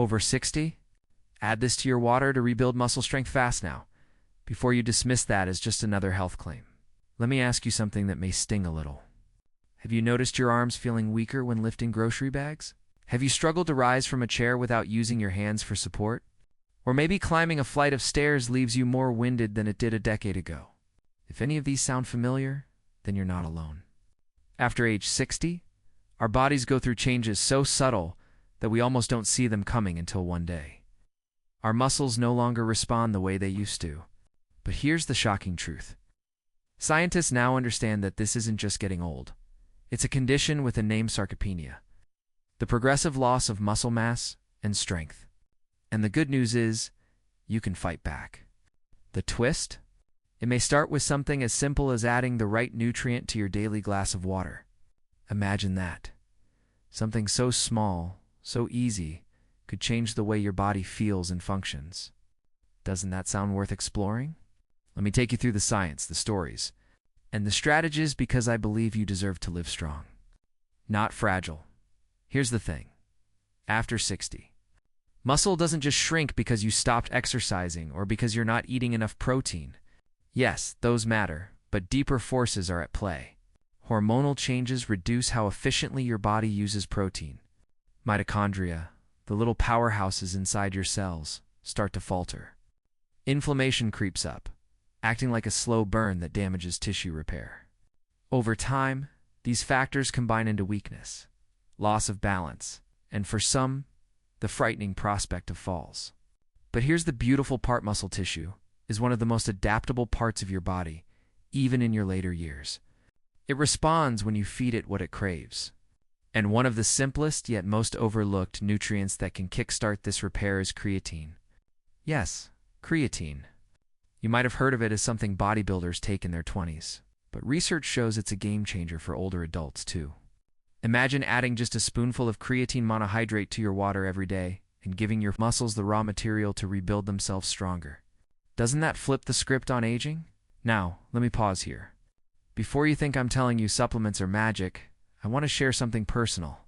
Over 60? Add this to your water to rebuild muscle strength fast now, before you dismiss that as just another health claim. Let me ask you something that may sting a little. Have you noticed your arms feeling weaker when lifting grocery bags? Have you struggled to rise from a chair without using your hands for support? Or maybe climbing a flight of stairs leaves you more winded than it did a decade ago. If any of these sound familiar, then you're not alone. After age 60, our bodies go through changes so subtle that we almost don't see them coming until one day. Our muscles no longer respond the way they used to. But here's the shocking truth. Scientists now understand that this isn't just getting old. It's a condition with a name: sarcopenia, the progressive loss of muscle mass and strength. And the good news is, you can fight back. The twist? It may start with something as simple as adding the right nutrient to your daily glass of water. Imagine that. Something so small, so easy, could change the way your body feels and functions. Doesn't that sound worth exploring? Let me take you through the science, the stories, and the strategies, because I believe you deserve to live strong, not fragile. Here's the thing. After 60, muscle doesn't just shrink because you stopped exercising or because you're not eating enough protein. Yes, those matter, but deeper forces are at play. Hormonal changes reduce how efficiently your body uses protein. Mitochondria, the little powerhouses inside your cells, start to falter. Inflammation creeps up, acting like a slow burn that damages tissue repair. Over time, these factors combine into weakness, loss of balance, and for some, the frightening prospect of falls. But here's the beautiful part: muscle tissue is one of the most adaptable parts of your body, even in your later years. It responds when you feed it what it craves. And one of the simplest yet most overlooked nutrients that can kickstart this repair is creatine. Yes, creatine. You might have heard of it as something bodybuilders take in their 20s, but research shows it's a game changer for older adults too. Imagine adding just a spoonful of creatine monohydrate to your water every day and giving your muscles the raw material to rebuild themselves stronger. Doesn't that flip the script on aging? Now, let me pause here. Before you think I'm telling you supplements are magic, I want to share something personal.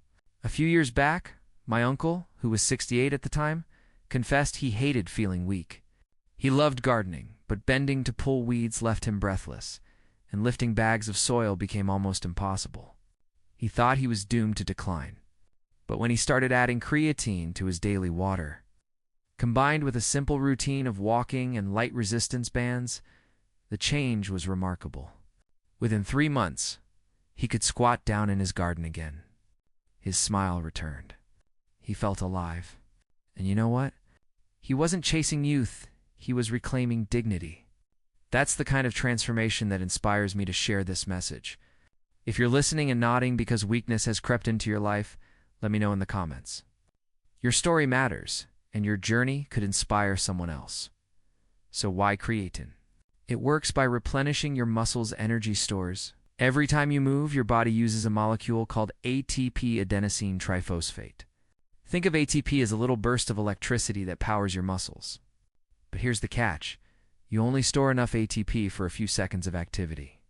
A few years back, my uncle, who was 68 at the time, confessed he hated feeling weak. He loved gardening, but bending to pull weeds left him breathless, and lifting bags of soil became almost impossible. He thought he was doomed to decline. But when he started adding creatine to his daily water, combined with a simple routine of walking and light resistance bands, the change was remarkable. Within 3 months, he could squat down in his garden again. His smile returned. He felt alive. And you know what? He wasn't chasing youth. He was reclaiming dignity. That's the kind of transformation that inspires me to share this message. If you're listening and nodding because weakness has crept into your life, let me know in the comments. Your story matters, and your journey could inspire someone else. So why creatine? It works by replenishing your muscles' energy stores. Every time you move, your body uses a molecule called ATP, adenosine triphosphate. Think of ATP as a little burst of electricity that powers your muscles. But here's the catch. You only store enough ATP for a few seconds of activity.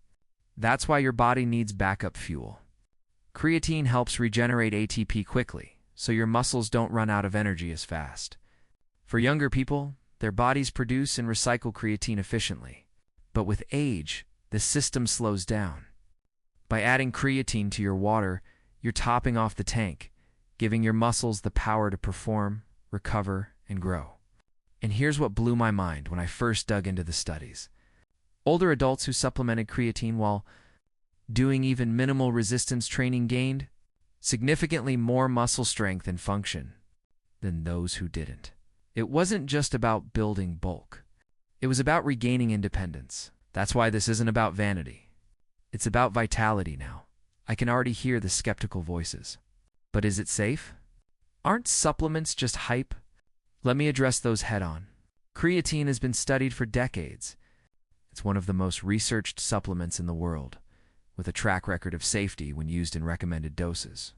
That's why your body needs backup fuel. Creatine helps regenerate ATP quickly, so your muscles don't run out of energy as fast. For younger people, their bodies produce and recycle creatine efficiently. But with age, the system slows down. By adding creatine to your water, you're topping off the tank, giving your muscles the power to perform, recover, and grow. And here's what blew my mind when I first dug into the studies. Older adults who supplemented creatine while doing even minimal resistance training gained significantly more muscle strength and function than those who didn't. It wasn't just about building bulk. It was about regaining independence. That's why this isn't about vanity. It's about vitality now. I can already hear the skeptical voices. But is it safe? Aren't supplements just hype? Let me address those head-on. Creatine has been studied for decades. It's one of the most researched supplements in the world, with a track record of safety when used in recommended doses.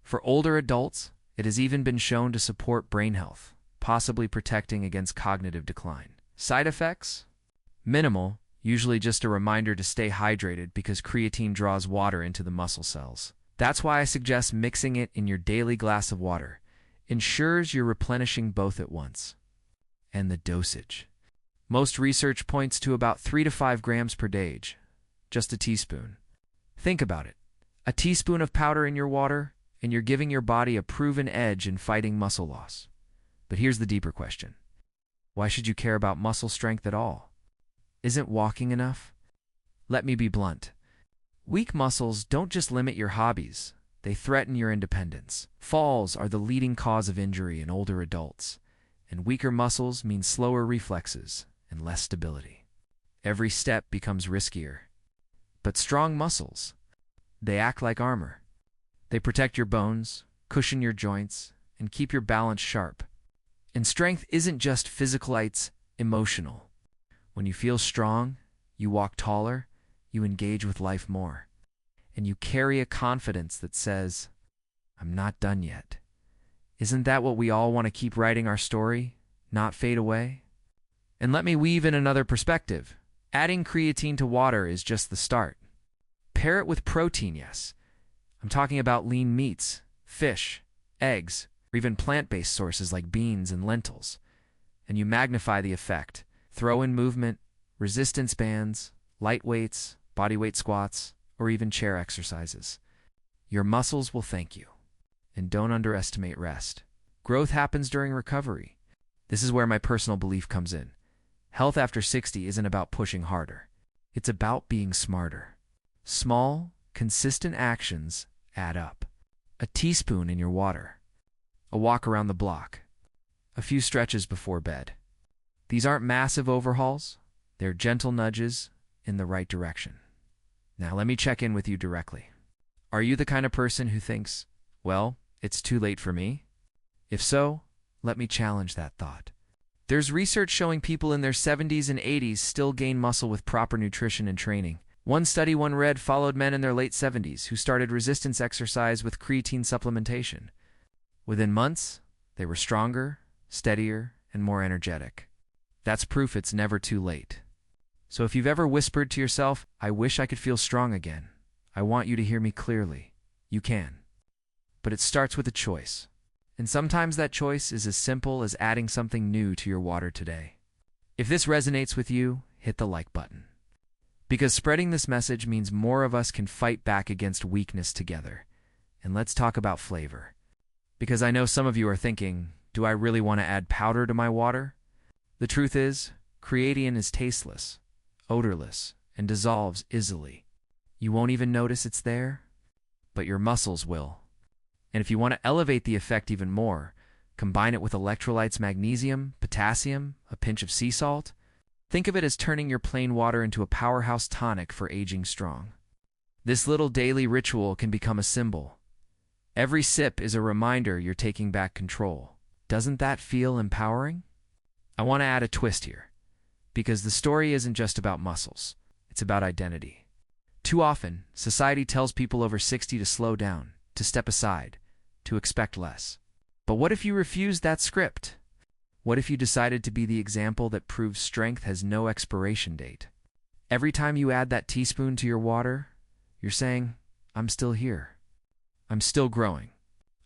For older adults, it has even been shown to support brain health, possibly protecting against cognitive decline. Side effects? Minimal, usually just a reminder to stay hydrated because creatine draws water into the muscle cells. That's why I suggest mixing it in your daily glass of water. ensures you're replenishing both at once. And the dosage. Most research points to about 3 to 5 grams per day, just a teaspoon. Think about it. A teaspoon of powder in your water, and you're giving your body a proven edge in fighting muscle loss. But here's the deeper question. Why should you care about muscle strength at all? Isn't walking enough? Let me be blunt. Weak muscles don't just limit your hobbies, they threaten your independence. Falls are the leading cause of injury in older adults, and weaker muscles mean slower reflexes and less stability. Every step becomes riskier. But strong muscles, they act like armor. They protect your bones, cushion your joints, and keep your balance sharp. And strength isn't just physical, it's emotional. When you feel strong, you walk taller, you engage with life more, and you carry a confidence that says, I'm not done yet. Isn't that what we all want to keep writing our story, not fade away? And let me weave in another perspective. Adding creatine to water is just the start. Pair it with protein, yes. I'm talking about lean meats, fish, eggs, or even plant-based sources like beans and lentils. And you magnify the effect. Throw in movement, resistance bands, light weights, bodyweight squats, or even chair exercises. Your muscles will thank you. And don't underestimate rest. Growth happens during recovery. This is where my personal belief comes in. Health after 60 isn't about pushing harder. It's about being smarter. Small, consistent actions add up. A teaspoon in your water. A walk around the block. A few stretches before bed. These aren't massive overhauls. They're gentle nudges in the right direction. Now let me check in with you directly. Are you the kind of person who thinks, well, it's too late for me? If so, let me challenge that thought. There's research showing people in their 70s and 80s still gain muscle with proper nutrition and training. One study one read followed men in their late 70s who started resistance exercise with creatine supplementation. Within months, they were stronger, steadier, and more energetic. That's proof it's never too late. So if you've ever whispered to yourself, I wish I could feel strong again, I want you to hear me clearly. You can. But it starts with a choice. And sometimes that choice is as simple as adding something new to your water today. If this resonates with you, hit the like button. Because spreading this message means more of us can fight back against weakness together. And let's talk about flavor. Because I know some of you are thinking, do I really want to add powder to my water? The truth is, creatine is tasteless, odorless, and dissolves easily. You won't even notice it's there, but your muscles will. And if you want to elevate the effect even more, combine it with electrolytes, magnesium, potassium, a pinch of sea salt. Think of it as turning your plain water into a powerhouse tonic for aging strong. This little daily ritual can become a symbol. Every sip is a reminder you're taking back control. Doesn't that feel empowering? I want to add a twist here, because the story isn't just about muscles. It's about identity. Too often, society tells people over 60 to slow down, to step aside, to expect less. But what if you refused that script? What if you decided to be the example that proves strength has no expiration date? Every time you add that teaspoon to your water, you're saying, I'm still here. I'm still growing.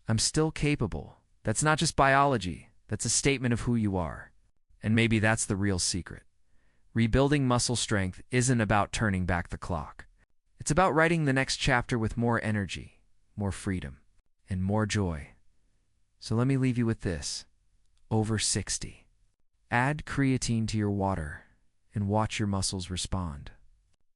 I'm still capable. That's not just biology. That's a statement of who you are. And maybe that's the real secret. Rebuilding muscle strength isn't about turning back the clock. It's about writing the next chapter with more energy, more freedom, and more joy. So let me leave you with this. Over 60. Add creatine to your water and watch your muscles respond.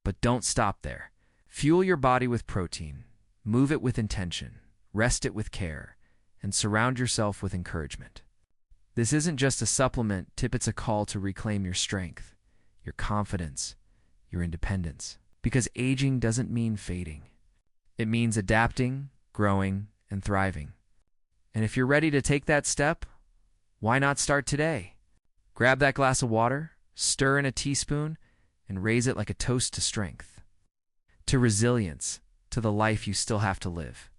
But don't stop there. Fuel your body with protein, move it with intention, rest it with care, and surround yourself with encouragement. This isn't just a supplement tip, it's a call to reclaim your strength, your confidence, your independence. Because aging doesn't mean fading. It means adapting, growing, and thriving. And if you're ready to take that step, why not start today? Grab that glass of water, stir in a teaspoon, and raise it like a toast to strength, to resilience, to the life you still have to live.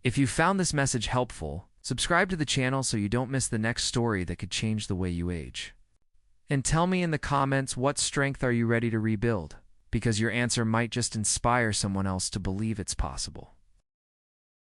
If you found this message helpful, subscribe to the channel so you don't miss the next story that could change the way you age. And tell me in the comments, what strength are you ready to rebuild? Because your answer might just inspire someone else to believe it's possible.